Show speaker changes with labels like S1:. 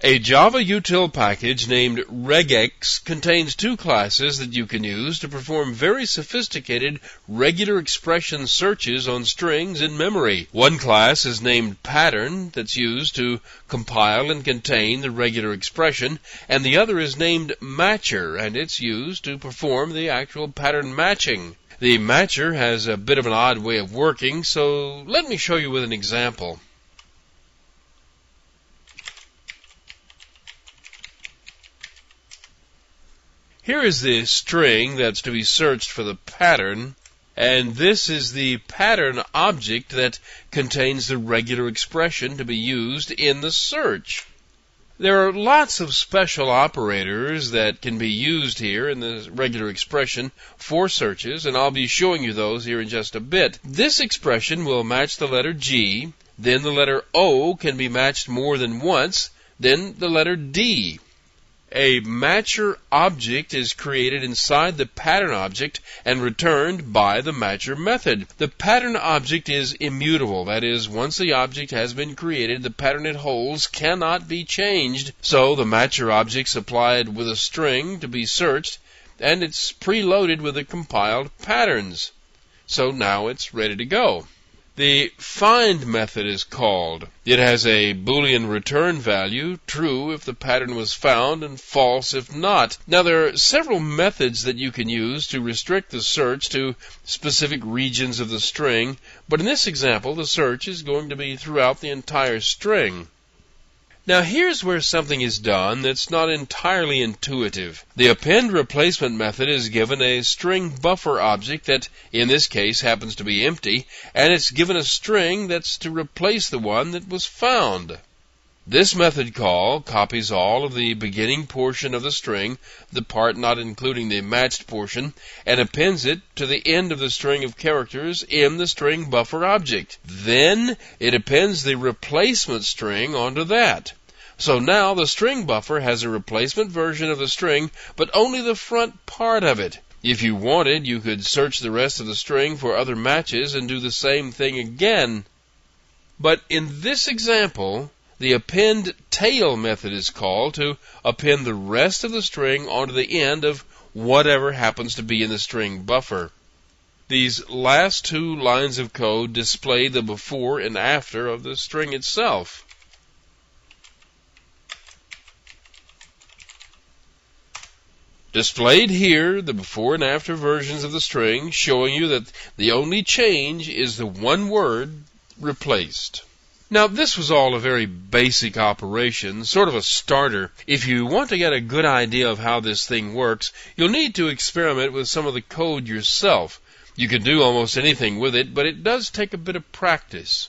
S1: A Java util package named regex contains two classes that you can use to perform very sophisticated regular expression searches on strings in memory. One class is named pattern, that's used to compile and contain the regular expression, and the other is named matcher, and it's used to perform the actual pattern matching. The matcher has a bit of an odd way of working, so let me show you with an example. Here is the string that's to be searched for the pattern, and this is the pattern object that contains the regular expression to be used in the search. There are lots of special operators that can be used here in the regular expression for searches, and I'll be showing you those here in just a bit. This expression will match the letter G, then the letter O can be matched more than once, then the letter D. A matcher object is created inside the pattern object and returned by the matcher method. The pattern object is immutable. That is, once the object has been created, the pattern it holds cannot be changed. So the matcher object supplied with a string to be searched, and it's preloaded with the compiled patterns. So now it's ready to go. The find method is called. It has a Boolean return value, true if the pattern was found and false if not. Now there are several methods that you can use to restrict the search to specific regions of the string, but in this example the search is going to be throughout the entire string. Now here's where something is done that's not entirely intuitive. The append replacement method is given a string buffer object that in this case happens to be empty, and it's given a string that's to replace the one that was found. This method call copies all of the beginning portion of the string, the part not including the matched portion, and appends it to the end of the string of characters in the string buffer object. Then it appends the replacement string onto that. So now the string buffer has a replacement version of the string, but only the front part of it. If you wanted, you could search the rest of the string for other matches and do the same thing again. But in this example, the append tail method is called to append the rest of the string onto the end of whatever happens to be in the string buffer. These last two lines of code display the before and after of the string itself. Displayed here, the before and after versions of the string, showing you that the only change is the one word replaced. Now, this was all a very basic operation, sort of a starter. If you want to get a good idea of how this thing works, you'll need to experiment with some of the code yourself. You can do almost anything with it, but it does take a bit of practice.